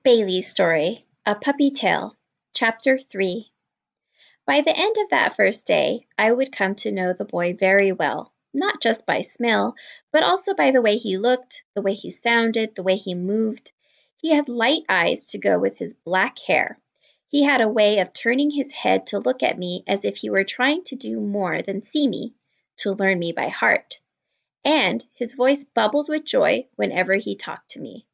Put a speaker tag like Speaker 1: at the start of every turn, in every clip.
Speaker 1: Bailey's Story, A Puppy Tale, Chapter 3. By the end of that first day, I would come to know the boy very well, not just by smell, but also by the way he looked, the way he sounded, the way he moved. He had light eyes to go with his black hair. He had a way of turning his head to look at me as if he were trying to do more than see me, to learn me by heart. And his voice bubbled with joy whenever he talked to me.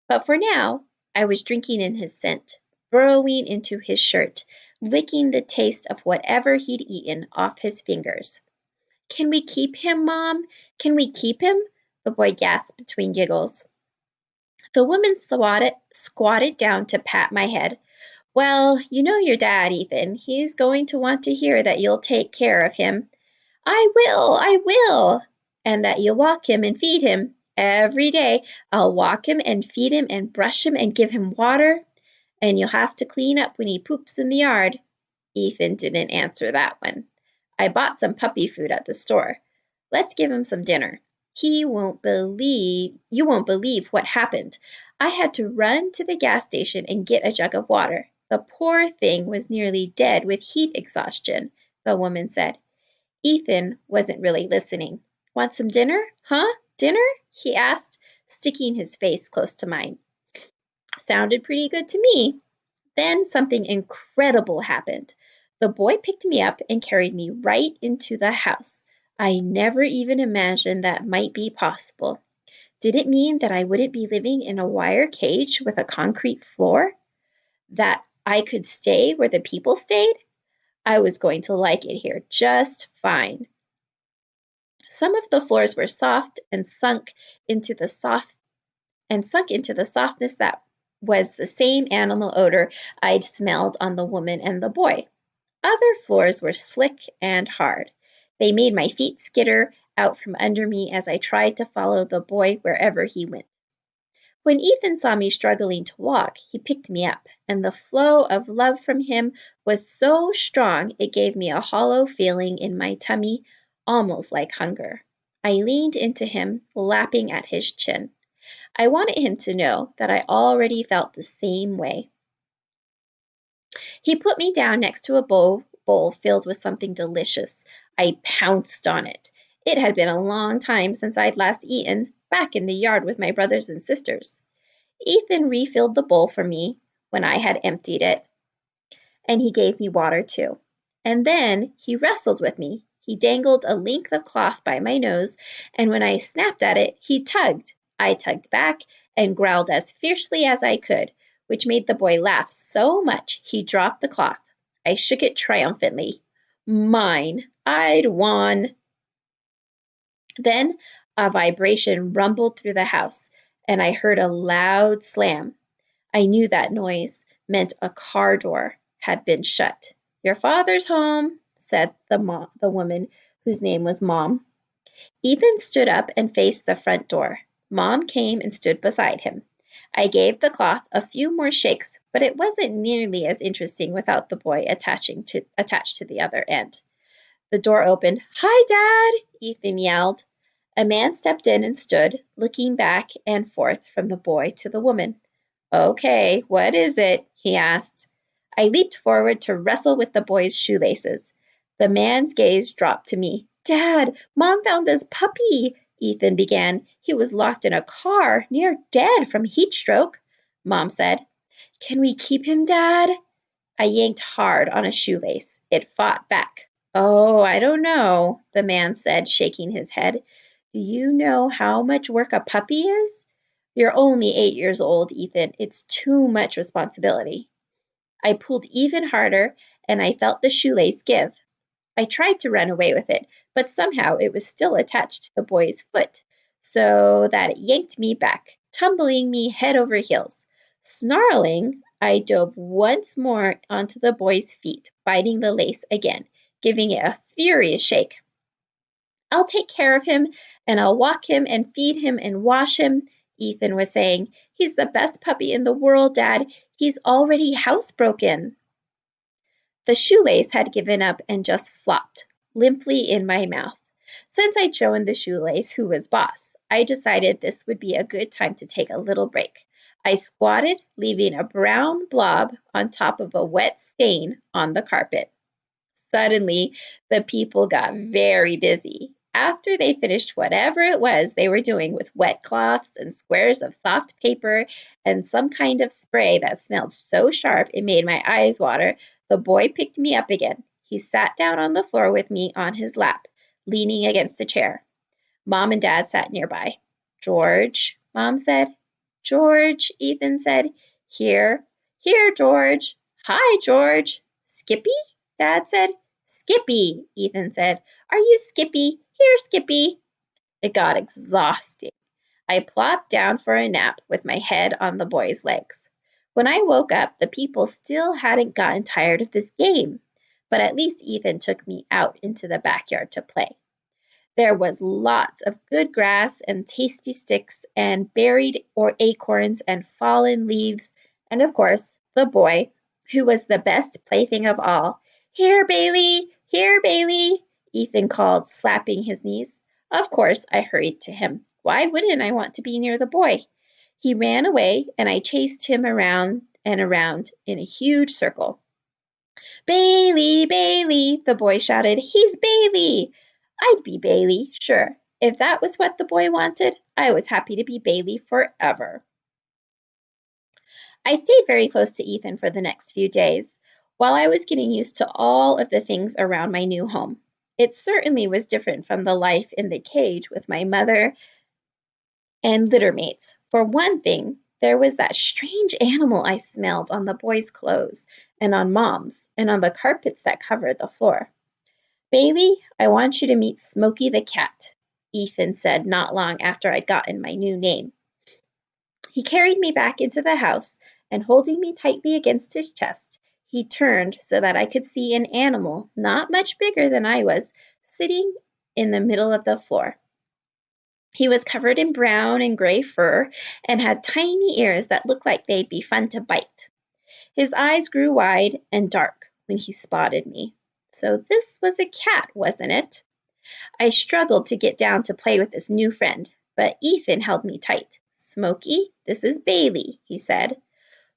Speaker 1: But for now, I was drinking in his scent, burrowing into his shirt, licking the taste of whatever he'd eaten off his fingers. Can we keep him, Mom? Can we keep him? The boy gasped between giggles. The woman squatted down to pat my head. Well, you know your dad, Ethan. He's going to want to hear that you'll take care of him. I will, and that you'll walk him and feed him. Every day I'll walk him and feed him and brush him and give him water, and you'll have to clean up when he poops in the yard. Ethan didn't answer that one. I bought some puppy food at the store. Let's give him some dinner. You won't believe what happened. I had to run to the gas station and get a jug of water. The poor thing was nearly dead with heat exhaustion, the woman said. Ethan wasn't really listening. Want some dinner? Huh? Dinner? He asked, sticking his face close to mine. Sounded pretty good to me. Then something incredible happened. The boy picked me up and carried me right into the house. I never even imagined that might be possible. Did it mean that I wouldn't be living in a wire cage with a concrete floor? That I could stay where the people stayed? I was going to like it here just fine. Some of the floors were soft and sunk into the softness that was the same animal odor I'd smelled on the woman and the boy. Other floors were slick and hard. They made my feet skitter out from under me as I tried to follow the boy wherever he went. When Ethan saw me struggling to walk, he picked me up, and the flow of love from him was so strong it gave me a hollow feeling in my tummy, almost like hunger. I leaned into him, lapping at his chin. I wanted him to know that I already felt the same way. He put me down next to a bowl filled with something delicious. I pounced on it. It had been a long time since I'd last eaten, back in the yard with my brothers and sisters. Ethan refilled the bowl for me when I had emptied it, and he gave me water too. And then he wrestled with me. He dangled a length of cloth by my nose, and when I snapped at it, he tugged. I tugged back and growled as fiercely as I could, which made the boy laugh so much he dropped the cloth. I shook it triumphantly. Mine! I'd won! Then a vibration rumbled through the house, and I heard a loud slam. I knew that noise meant a car door had been shut. Your father's home, said the woman whose name was Mom. Ethan stood up and faced the front door. Mom came and stood beside him. I gave the cloth a few more shakes, but it wasn't nearly as interesting without the boy attached to the other end. The door opened. Hi, Dad, Ethan yelled. A man stepped in and stood, looking back and forth from the boy to the woman. Okay, what is it? He asked. I leaped forward to wrestle with the boy's shoelaces. The man's gaze dropped to me. Dad, Mom found this puppy, Ethan began. He was locked in a car, near dead from heat stroke, Mom said. Can we keep him, Dad? I yanked hard on a shoelace. It fought back. Oh, I don't know, the man said, shaking his head. Do you know how much work a puppy is? You're only 8 years old, Ethan. It's too much responsibility. I pulled even harder, and I felt the shoelace give. I tried to run away with it, but somehow it was still attached to the boy's foot, so that it yanked me back, tumbling me head over heels. Snarling, I dove once more onto the boy's feet, biting the lace again, giving it a furious shake. I'll take care of him, and I'll walk him and feed him and wash him, Ethan was saying. He's the best puppy in the world, Dad. He's already housebroken. The shoelace had given up and just flopped, limply in my mouth. Since I'd shown the shoelace who was boss, I decided this would be a good time to take a little break. I squatted, leaving a brown blob on top of a wet stain on the carpet. Suddenly, the people got very busy. After they finished whatever it was they were doing with wet cloths and squares of soft paper and some kind of spray that smelled so sharp it made my eyes water, the boy picked me up again. He sat down on the floor with me on his lap, leaning against a chair. Mom and Dad sat nearby. George, Mom said. George, Ethan said. Here, here, George. Hi, George. Skippy? Dad said. Skippy, Ethan said. Are you Skippy? Here, Skippy. It got exhausting. I plopped down for a nap with my head on the boy's legs. When I woke up, the people still hadn't gotten tired of this game, but at least Ethan took me out into the backyard to play. There was lots of good grass and tasty sticks and buried or acorns and fallen leaves, and of course, the boy, who was the best plaything of all. Here, Bailey! Here, Bailey! Ethan called, slapping his knees. Of course, I hurried to him. Why wouldn't I want to be near the boy? He ran away, and I chased him around and around in a huge circle. Bailey, Bailey, the boy shouted. He's Bailey! I'd be Bailey, sure. If that was what the boy wanted, I was happy to be Bailey forever. I stayed very close to Ethan for the next few days, while I was getting used to all of the things around my new home. It certainly was different from the life in the cage with my mother and littermates. For one thing, there was that strange animal I smelled on the boys' clothes and on Mom's and on the carpets that covered the floor. Bailey, I want you to meet Smokey the cat, Ethan said not long after I'd gotten my new name. He carried me back into the house, and holding me tightly against his chest, he turned so that I could see an animal not much bigger than I was, sitting in the middle of the floor. He was covered in brown and gray fur and had tiny ears that looked like they'd be fun to bite. His eyes grew wide and dark when he spotted me. So this was a cat, wasn't it? I struggled to get down to play with this new friend, but Ethan held me tight. Smokey, this is Bailey, he said.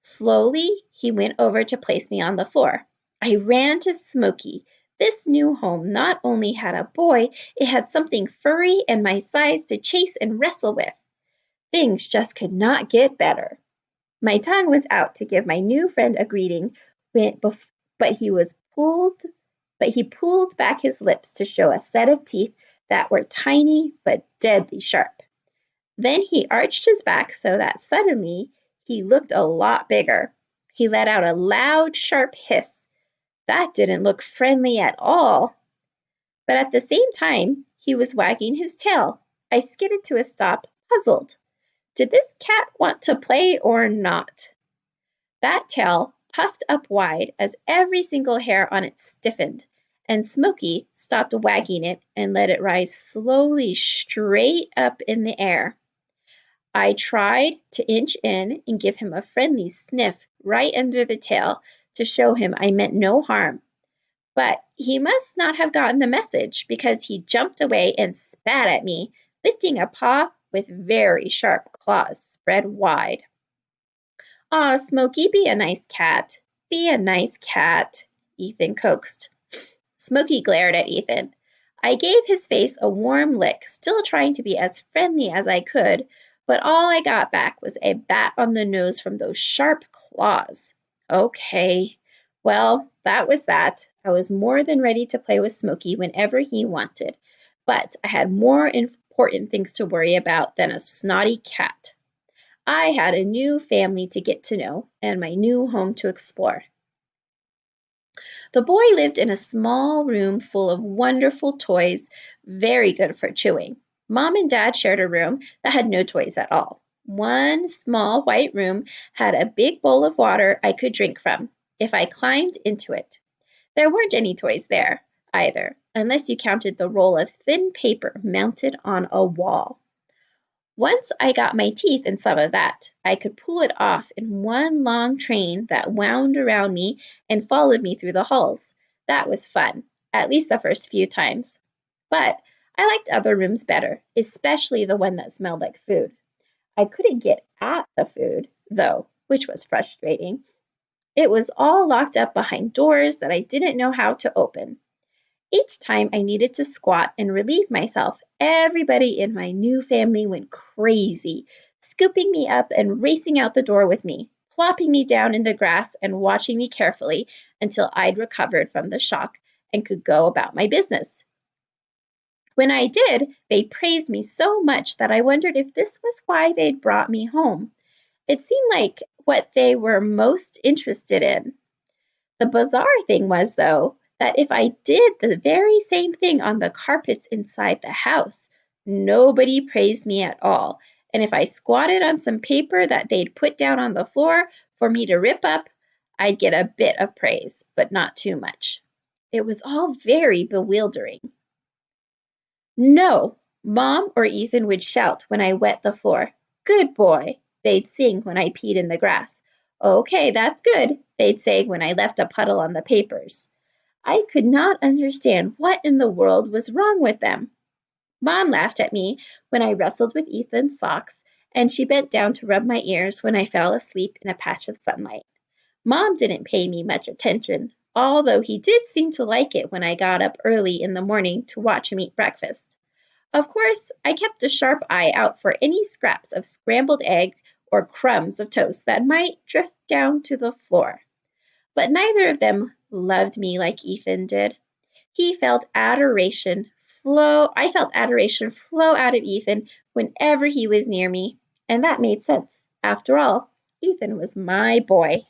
Speaker 1: Slowly, he went over to place me on the floor. I ran to Smokey. This new home not only had a boy, it had something furry and my size to chase and wrestle with. Things just could not get better. My tongue was out to give my new friend a greeting, but he pulled back his lips to show a set of teeth that were tiny but deadly sharp. Then he arched his back so that suddenly he looked a lot bigger. He let out a loud, sharp hiss. That didn't look friendly at all. But at the same time, he was wagging his tail. I skidded to a stop, puzzled. Did this cat want to play or not? That tail puffed up wide as every single hair on it stiffened, and Smokey stopped wagging it and let it rise slowly straight up in the air. I tried to inch in and give him a friendly sniff right under the tail to show him I meant no harm. But he must not have gotten the message because he jumped away and spat at me, lifting a paw with very sharp claws spread wide. Aw, Smokey, be a nice cat. Be a nice cat, Ethan coaxed. Smokey glared at Ethan. I gave his face a warm lick, still trying to be as friendly as I could, but all I got back was a bat on the nose from those sharp claws. Okay, well, that was that. I was more than ready to play with Smokey whenever he wanted, but I had more important things to worry about than a snotty cat. I had a new family to get to know and my new home to explore. The boy lived in a small room full of wonderful toys, very good for chewing. Mom and Dad shared a room that had no toys at all. One small white room had a big bowl of water I could drink from if I climbed into it. There weren't any toys there either, unless you counted the roll of thin paper mounted on a wall. Once I got my teeth in some of that, I could pull it off in one long train that wound around me and followed me through the halls. That was fun, at least the first few times. But I liked other rooms better, especially the one that smelled like food. I couldn't get at the food, though, which was frustrating. It was all locked up behind doors that I didn't know how to open. Each time I needed to squat and relieve myself, everybody in my new family went crazy, scooping me up and racing out the door with me, plopping me down in the grass and watching me carefully until I'd recovered from the shock and could go about my business. When I did, they praised me so much that I wondered if this was why they'd brought me home. It seemed like what they were most interested in. The bizarre thing was, though, that if I did the very same thing on the carpets inside the house, nobody praised me at all. And if I squatted on some paper that they'd put down on the floor for me to rip up, I'd get a bit of praise, but not too much. It was all very bewildering. No, Mom or Ethan would shout when I wet the floor. Good boy, they'd sing when I peed in the grass. Okay, that's good, they'd say when I left a puddle on the papers. I could not understand what in the world was wrong with them. Mom laughed at me when I wrestled with Ethan's socks, and she bent down to rub my ears when I fell asleep in a patch of sunlight. Mom didn't pay me much attention, although he did seem to like it when I got up early in the morning to watch him eat breakfast. Of course, I kept a sharp eye out for any scraps of scrambled egg or crumbs of toast that might drift down to the floor. But neither of them loved me like Ethan did. He felt adoration I felt adoration flow out of Ethan whenever he was near me, and that made sense. After all, Ethan was my boy.